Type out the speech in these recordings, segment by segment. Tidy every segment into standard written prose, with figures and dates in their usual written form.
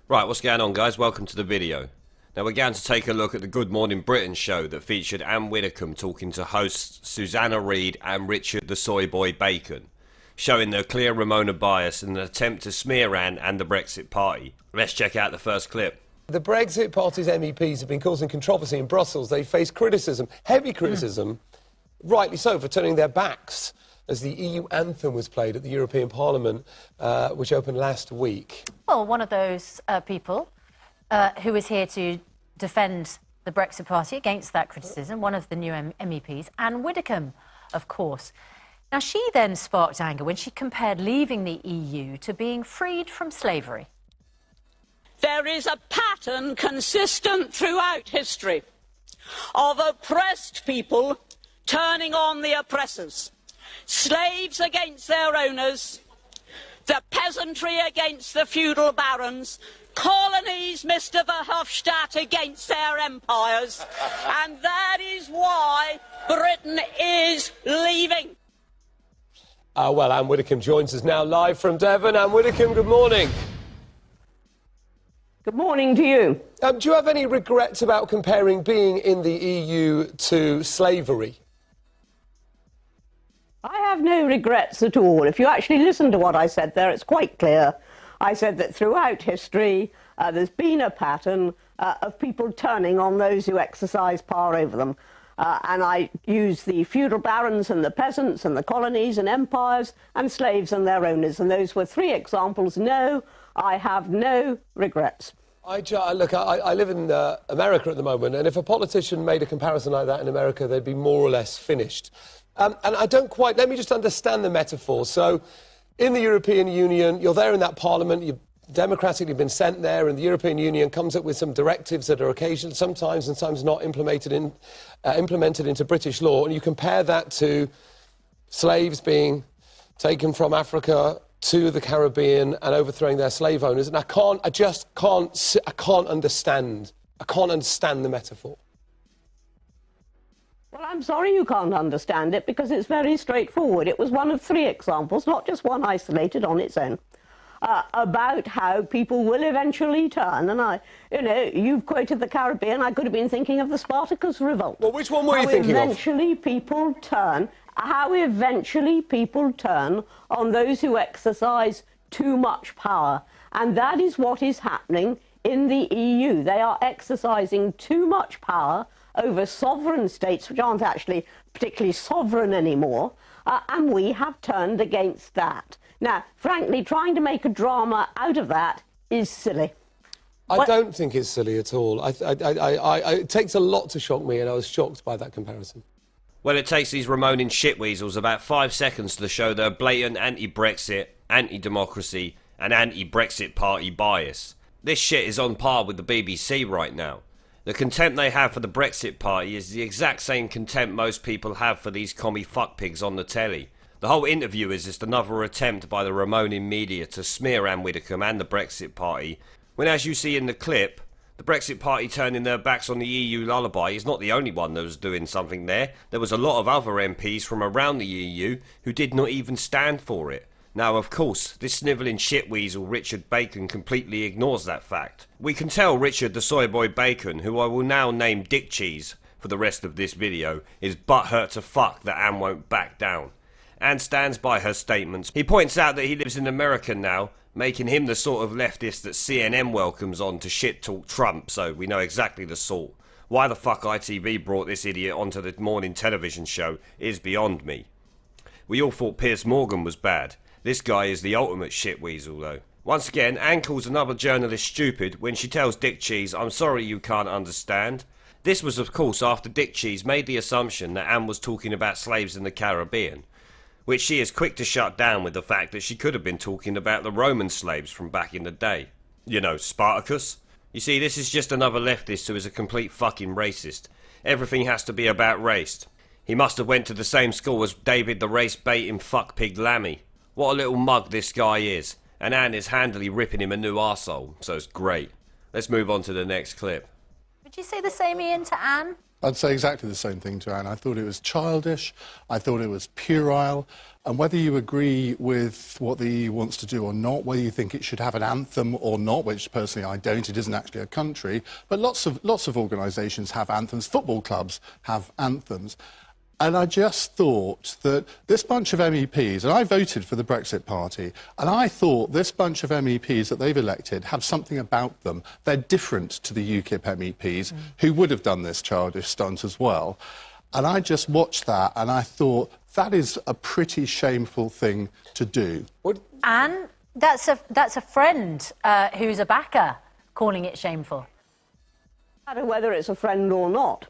Right, what's going on, guys? Welcome to the video. Now we're going to take a look at the Good Morning Britain show that featured Anne Widdecombe talking to hosts Susanna, Reid and Richard the Soy Boy Bacon, showing their clear Ramona bias in an attempt to smear Anne and the Brexit Party. Let's check out the first clip. The Brexit Party's MEPs have been causing controversy in Brussels. They face criticism, heavy criticism, rightly so, for turning their backs as the EU anthem was played at the European Parliament, which opened last week. Well, one of those people who is here to defend the Brexit Party against that criticism, one of the new MEPs, Anne Widdecombe, of course. Now, she then sparked anger when she compared leaving the EU to being freed from slavery. There is a pattern consistent throughout history of oppressed people turning on the oppressors. Slaves against their owners, the peasantry against the feudal barons, colonies, Mr. Verhofstadt, against their empires, and that is why Britain is leaving. Well, Anne Widdecombe joins us now live from Devon. Anne Widdecombe, good morning. Good morning to you. Do you have any regrets about comparing being in the EU to slavery? I have no regrets at all. If you actually listen to what I said there, it's quite clear. I said that throughout history, there's been a pattern of people turning on those who exercise power over them. And I use the feudal barons and the peasants and the colonies and empires and slaves and their owners. And those were three examples. No, I have no regrets. Look, I live in America at the moment, and if a politician made a comparison like that in America, they'd be more or less finished. And I don't quite... Let me just understand the metaphor. So, in the European Union, you're there in that parliament, you've democratically been sent there, and the European Union comes up with some directives that are occasionally, sometimes and sometimes not implemented into British law, and you compare that to slaves being taken from Africa to the Caribbean and overthrowing their slave owners, and I can't understand the metaphor. Well, I'm sorry you can't understand it, because it's very straightforward. It was one of three examples, not just one isolated on its own, about how people will eventually turn. And you've quoted the Caribbean. I could have been thinking of the Spartacus revolt. Well, which one were you thinking of? How eventually people turn on those who exercise too much power. And that is what is happening in the EU. They are exercising too much power over sovereign states, which aren't actually particularly sovereign anymore, and we have turned against that. Now, frankly, trying to make a drama out of that is silly. I don't think it's silly at all. It takes a lot to shock me, and I was shocked by that comparison. Well, it takes these Ramoning shitweasels about 5 seconds to show their blatant anti-Brexit, anti-democracy and anti-Brexit Party bias. This shit is on par with the BBC right now. The contempt they have for the Brexit Party is the exact same contempt most people have for these commie fuckpigs on the telly. The whole interview is just another attempt by the Ramoning media to smear Anne Widdecombe and the Brexit Party, when, as you see in the clip, the Brexit Party turning their backs on the EU lullaby is not the only one that was doing something there. There was a lot of other MPs from around the EU who did not even stand for it. Now, of course, this snivelling shitweasel Richard Bacon completely ignores that fact. We can tell Richard the Soy Boy Bacon, who I will now name Dick Cheese for the rest of this video, is butthurt to fuck that Anne won't back down. Anne stands by her statements. He points out that he lives in America now, making him the sort of leftist that CNN welcomes on to shit-talk Trump, so we know exactly the sort. Why the fuck ITV brought this idiot onto the morning television show is beyond me. We all thought Piers Morgan was bad. This guy is the ultimate shitweasel, though. Once again, Anne calls another journalist stupid when she tells Dick Cheese, "I'm sorry you can't understand." This was, of course, after Dick Cheese made the assumption that Anne was talking about slaves in the Caribbean, which she is quick to shut down with the fact that she could have been talking about the Roman slaves from back in the day. You know, Spartacus. You see, this is just another leftist who is a complete fucking racist. Everything has to be about race. He must have went to the same school as David the race-baiting fuckpig Lammy. What a little mug this guy is. And Anne is handily ripping him a new arsehole, so it's great. Let's move on to the next clip. Would you say the same, Ian, to Anne? I'd say exactly the same thing to Anne. I thought it was childish, I thought it was puerile, and whether you agree with what the EU wants to do or not, whether you think it should have an anthem or not, which personally I don't, it isn't actually a country, but lots of organisations have anthems, football clubs have anthems. And I just thought that this bunch of MEPs, and I voted for the Brexit Party, and I thought this bunch of MEPs that they've elected have something about them. They're different to the UKIP MEPs who would have done this childish stunt as well. And I just watched that and I thought, that is a pretty shameful thing to do. And that's a friend who's a backer calling it shameful. No matter whether it's a friend or not.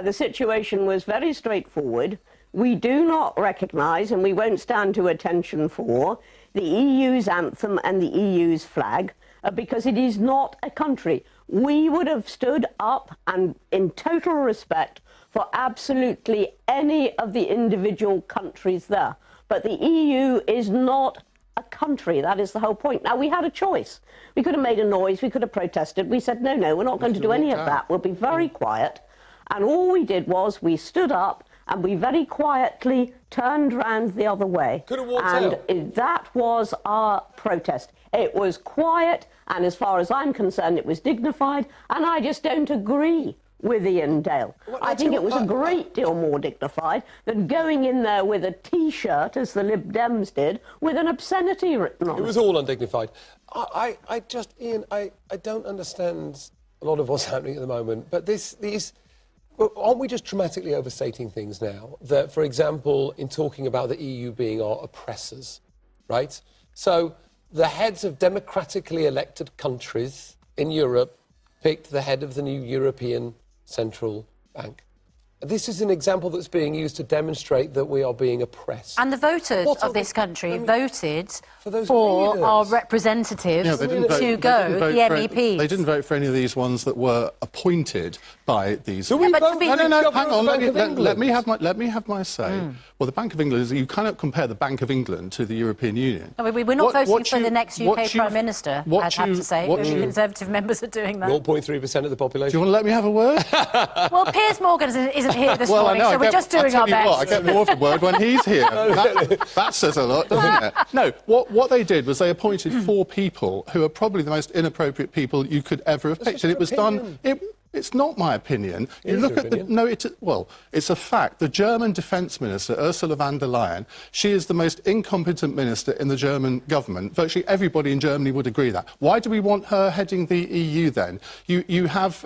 The situation was very straightforward. We do not recognise, and we won't stand to attention for, the EU's anthem and the EU's flag, because it is not a country. We would have stood up and in total respect for absolutely any of the individual countries there. But the EU is not a country. That is the whole point. Now, we had a choice. We could have made a noise. We could have protested. We said, no, we're not going to do any of that. We'll be very quiet. And all we did was we stood up and we very quietly turned round the other way. Could have walked out. And that was our protest. It was quiet, and as far as I'm concerned, it was dignified, and I just don't agree with Ian Dale. Well, I think it was a great deal more dignified than going in there with a T-shirt, as the Lib Dems did, with an obscenity written on it. It was all undignified. I just, Ian, I don't understand a lot of what's happening at the moment, but well, aren't we just dramatically overstating things now? That, for example, in talking about the EU being our oppressors, right? So the heads of democratically elected countries in Europe picked the head of the new European Central Bank. This is an example that's being used to demonstrate that we are being oppressed. And the voters of this country voted those for leaders. our representatives the MEPs. They didn't vote for any of these ones that were appointed by these. So we but vote to be- for the No, hang governor on. of the Bank of Let me England. have my say. Well, the Bank of England is, you cannot compare the Bank of England to the European Union. No, we're not voting for the next UK Prime Minister, I'd have to say. The Conservative members are doing that. 0.3% of the population. Do you want to let me have a word? Well, Piers Morgan isn't here this morning, I so we're just doing our best. I get more of a word when he's here. That says a lot, doesn't it? No, what they did was they appointed 4 people who are probably the most inappropriate people you could ever have picked. And it was done... It's not my opinion. You look at the... No, it's a fact. The German Defence Minister, Ursula von der Leyen, she is the most incompetent minister in the German government. Virtually everybody in Germany would agree that. Why do we want her heading the EU then? You have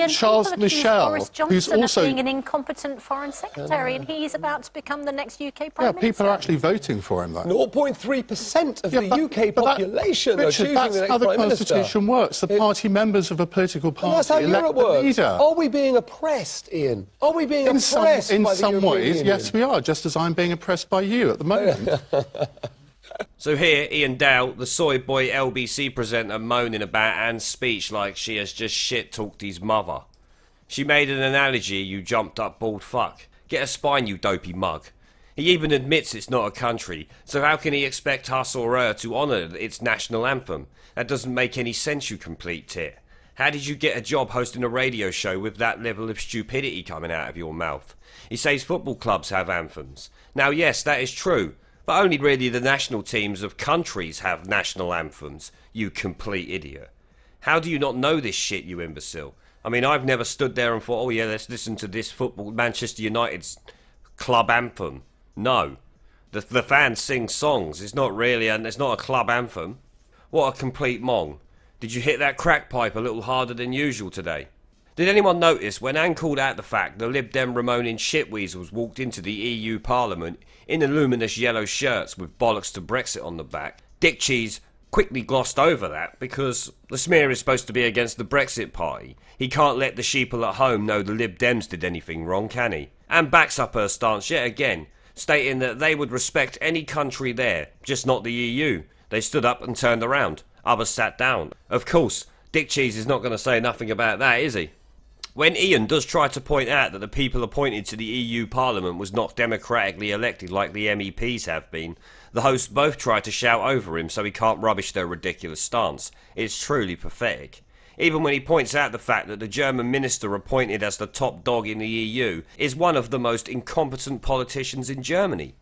Charles Michel, Boris Johnson who's also... of being an incompetent foreign secretary, and he's about to become the next UK Prime Minister. People are actually voting for him, though. 0.3% of the UK population are choosing that's the next how the Prime Minister. Constitution works. The party members of a political party And that's how Europe elect the works. leader. Are we being oppressed, Ian? Are we being oppressed by the In some European ways, Union? yes, we are, just as I'm being oppressed by you at the moment. So here, Ian Dale, the soy boy LBC presenter, moaning about Anne's speech like she has just shit-talked his mother. She made an analogy, you jumped-up bald fuck. Get a spine, you dopey mug. He even admits it's not a country, so how can he expect us or her to honour its national anthem? That doesn't make any sense, you complete tit. How did you get a job hosting a radio show with that level of stupidity coming out of your mouth? He says football clubs have anthems. Now, yes, that is true, but only really the national teams of countries have national anthems, you complete idiot. How do you not know this shit, you imbecile? I mean, I've never stood there and thought, oh yeah, let's listen to this Manchester United's club anthem. No. The fans sing songs. It's not a club anthem. What a complete mong. Did you hit that crack pipe a little harder than usual today? Did anyone notice when Anne called out the fact the Lib Dem Ramonin shitweasels walked into the EU Parliament in the luminous yellow shirts with bollocks to Brexit on the back? Dick Cheese quickly glossed over that because the smear is supposed to be against the Brexit Party. He can't let the sheeple at home know the Lib Dems did anything wrong, can he? Anne backs up her stance yet again, stating that they would respect any country there, just not the EU. They stood up and turned around. Others sat down. Of course, Dick Cheese is not going to say nothing about that, is he? When Ian does try to point out that the people appointed to the EU Parliament was not democratically elected like the MEPs have been, the hosts both try to shout over him so he can't rubbish their ridiculous stance. It's truly pathetic. even when he points out the fact that the German minister appointed as the top dog in the EU is one of the most incompetent politicians in Germany.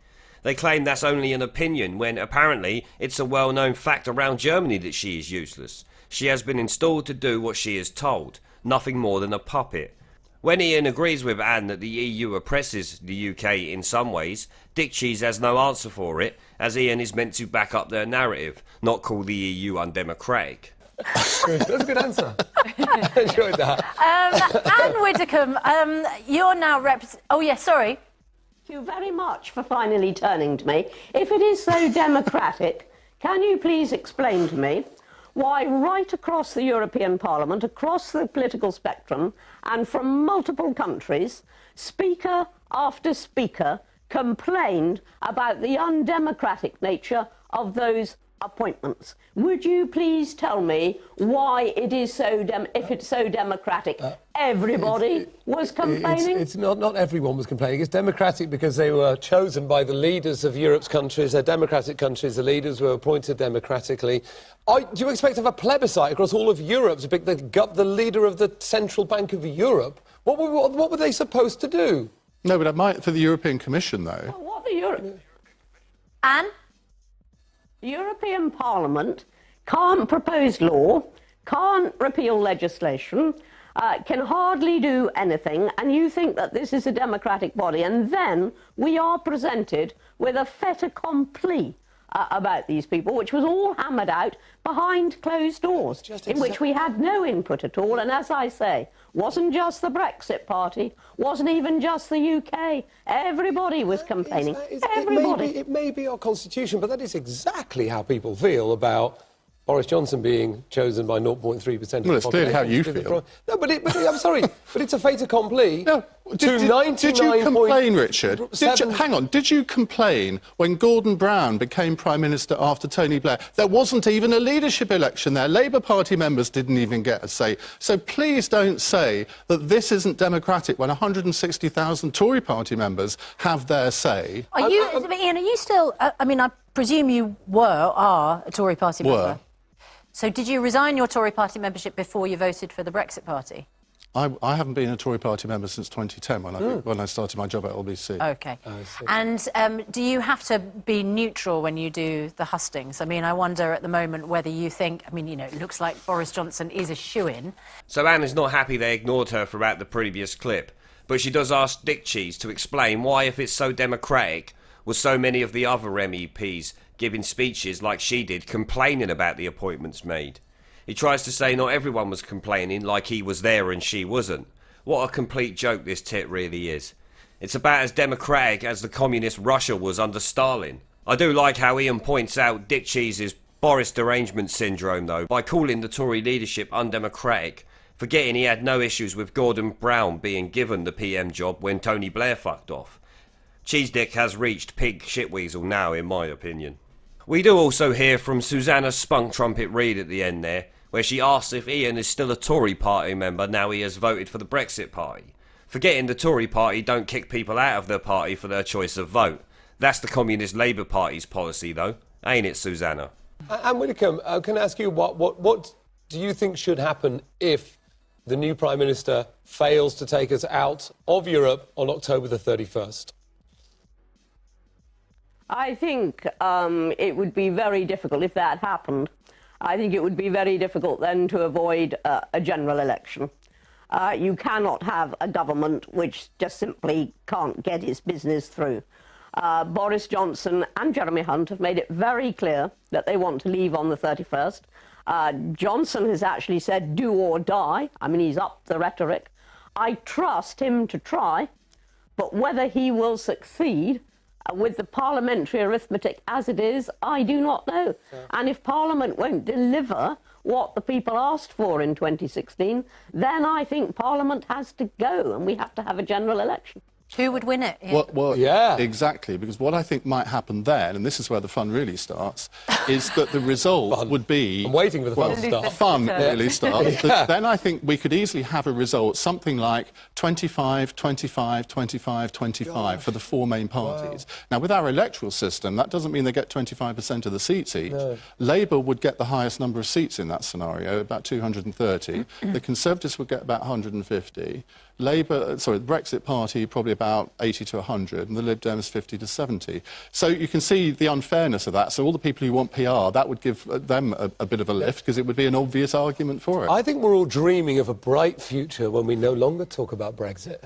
They claim that's only an opinion when apparently it's a well-known fact around Germany that she is useless. She has been installed to do what she is told, nothing more than a puppet. When Ian agrees with Anne that the EU oppresses the UK in some ways, Dick Cheese has no answer for it, as Ian is meant to back up their narrative, not call the EU undemocratic. That's a good answer. I enjoyed that. Anne Widdecombe, you're now Oh, yes, sorry. Thank you very much for finally turning to me. If it is so democratic, can you please explain to me why right across the European Parliament, across the political spectrum, and from multiple countries, speaker after speaker complained about the undemocratic nature of those appointments? Would you please tell me why it is so if it's so democratic? Everybody was complaining? It's not everyone was complaining. It's democratic because they were chosen by the leaders of Europe's countries. They're democratic countries. The leaders were appointed democratically. Do you expect to have a plebiscite across all of Europe to pick the leader of the Central Bank of Europe? What were they supposed to do? No, but I might for the European Commission, though. Well, what the Anne? The European Parliament can't propose law, can't repeal legislation, can hardly do anything, and you think that this is a democratic body, and then we are presented with a fait accompli about these people, which was all hammered out behind closed doors, in which we had no input at all, and as I say, wasn't just the Brexit Party, wasn't even just the UK. Everybody was complaining. Everybody. It may be our constitution, but that is exactly how people feel about Boris Johnson being chosen by 0.3% of the population. Well, it's clear how you feel. No, but I'm sorry, but it's a fait accompli. No, did you complain, Richard? Hang on, did you complain when Gordon Brown became Prime Minister after Tony Blair? There wasn't even a leadership election there. Labour Party members didn't even get a say. So please don't say that this isn't democratic when 160,000 Tory Party members have their say. Ian, are you still... I mean, I presume you are a Tory Party member. So did you resign your Tory Party membership before you voted for the Brexit Party? I haven't been a Tory Party member since 2010 when I started my job at LBC. OK. And do you have to be neutral when you do the hustings? I mean, I wonder at the moment whether you think... I mean, you know, it looks like Boris Johnson is a shoo-in. So Anne is not happy they ignored her throughout the previous clip, but she does ask Dick Cheese to explain why, if it's so democratic, were so many of the other MEPs giving speeches like she did, complaining about the appointments made. He tries to say not everyone was complaining, like he was there and she wasn't. What a complete joke this tit really is. It's about as democratic as the communist Russia was under Stalin. I do like how Ian points out Dick Cheese's Boris derangement syndrome, though, by calling the Tory leadership undemocratic, forgetting he had no issues with Gordon Brown being given the PM job when Tony Blair fucked off. Cheese Dick has reached pig shitweasel now, in my opinion. We do also hear from Susanna's spunk trumpet Reid at the end there, where she asks if Ian is still a Tory party member now he has voted for the Brexit Party. Forgetting the Tory party don't kick people out of their party for their choice of vote. That's the Communist Labour Party's policy, though. Ain't it, Susanna? Anne Widdecombe, can I ask you, what do you think should happen if the new Prime Minister fails to take us out of Europe on October the 31st? I think it would be very difficult if that happened. I think it would be very difficult then to avoid a general election. You cannot have a government which just simply can't get its business through. Boris Johnson and Jeremy Hunt have made it very clear that they want to leave on the 31st. Johnson has actually said do or die. I mean, he's upped the rhetoric. I trust him to try, but whether he will succeed with the parliamentary arithmetic as it is, I do not know. Yeah. And if Parliament won't deliver what the people asked for in 2016, then I think Parliament has to go and we have to have a general election. Who would win it? Yeah. Well, Yeah. exactly, because what I think might happen then, and this is where the fun really starts, is that the result would be... I'm waiting for the fun to start. Fun really starts. But then I think we could easily have a result, something like 25, 25, 25, 25 for the four main parties. Now, with our electoral system, that doesn't mean they get 25% of the seats each. No. Labour would get the highest number of seats in that scenario, about 230. The Conservatives would get about 150. The Brexit Party probably about 80 to 100, and the Lib Dems 50 to 70. So you can see the unfairness of that. So all the people who want PR, that would give them a bit of a lift, because it would be an obvious argument for it. I think we're all dreaming of a bright future when we no longer talk about Brexit,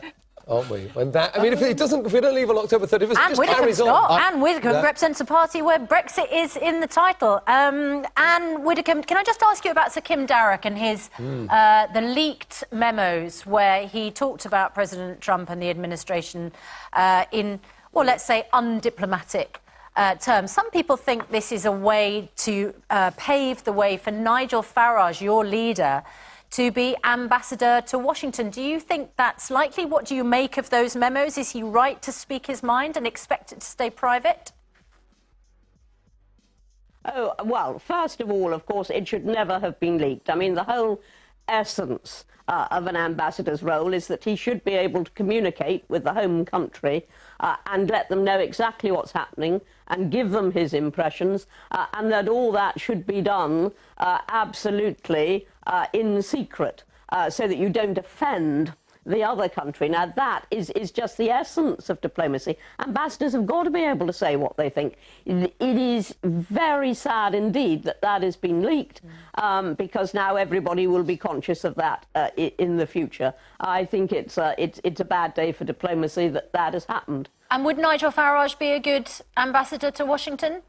aren't we? When that, I mean, if we don't leave on October 31st, it just carries on. And Widdecombe represents a party where Brexit is in the title. And Widdecombe, can I just ask you about Sir Kim Darroch and his the leaked memos where he talked about President Trump and the administration in, well, let's say, undiplomatic terms. Some people think this is a way to pave the way for Nigel Farage, your leader, to be ambassador to Washington. Do you think that's likely? What do you make of those memos? Is he right to speak his mind and expect it to stay private? Oh, well, first of all, of course, it should never have been leaked. I mean, the whole essence of an ambassador's role is that he should be able to communicate with the home country and let them know exactly what's happening and give them his impressions, and that all that should be done absolutely in secret, so that you don't offend the other country. Now, that is just the essence of diplomacy. Ambassadors have got to be able to say what they think. It is very sad indeed that that has been leaked, because now everybody will be conscious of that in the future. I think it's a bad day for diplomacy that that has happened. And would Nigel Farage be a good ambassador to Washington?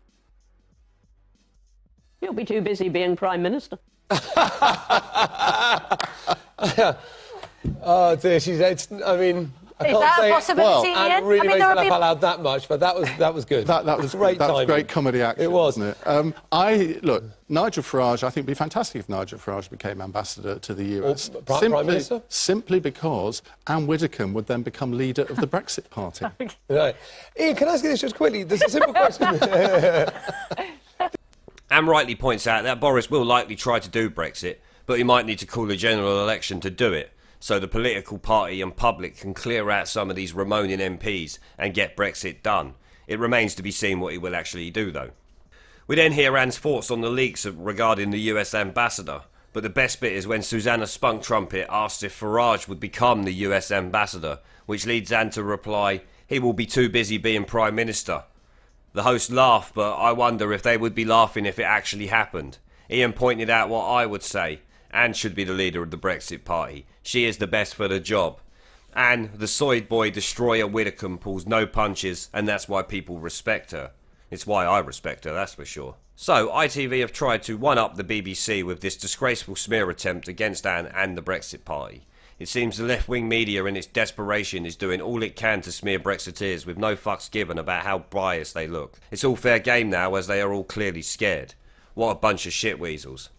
He'll be too busy being Prime Minister. Oh dear, I mean, I Is can't that say a possibility, it, Ian? and really I mean, makes there me are laugh people... out loud that much, but that was good. That was great that was timing. great comedy action. It was. Wasn't it? Look, Nigel Farage, I think it'd be fantastic if Nigel Farage became ambassador to the US. Prime Minister? Simply because Anne Widdecombe would then become leader of the Brexit Party. Right. Ian, can I ask you this just quickly? There's a simple question. Anne rightly points out that Boris will likely try to do Brexit, but he might need to call a general election to do it, so the political party and public can clear out some of these Ramoning MPs and get Brexit done. It remains to be seen what he will actually do, though. We then hear Anne's thoughts on the leaks regarding the US ambassador, but the best bit is when Susanna Spunk Trumpet asks if Farage would become the US ambassador, which leads Anne to reply, he will be too busy being Prime Minister. The host laughed, but I wonder if they would be laughing if it actually happened. Ian pointed out what I would say. Anne should be the leader of the Brexit Party. She is the best for the job. Anne, the soy boy destroyer Widdecombe, pulls no punches, and that's why people respect her. It's why I respect her, that's for sure. So, ITV have tried to one-up the BBC with this disgraceful smear attempt against Anne and the Brexit Party. It seems the left-wing media in its desperation is doing all it can to smear Brexiteers with no fucks given about how biased they look. It's all fair game now, as they are all clearly scared. What a bunch of shitweasels.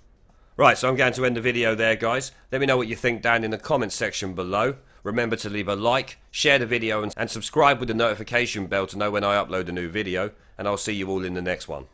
Right, so I'm going to end the video there, guys. Let me know what you think down in the comments section below. Remember to leave a like, share the video, and subscribe with the notification bell to know when I upload a new video. And I'll see you all in the next one.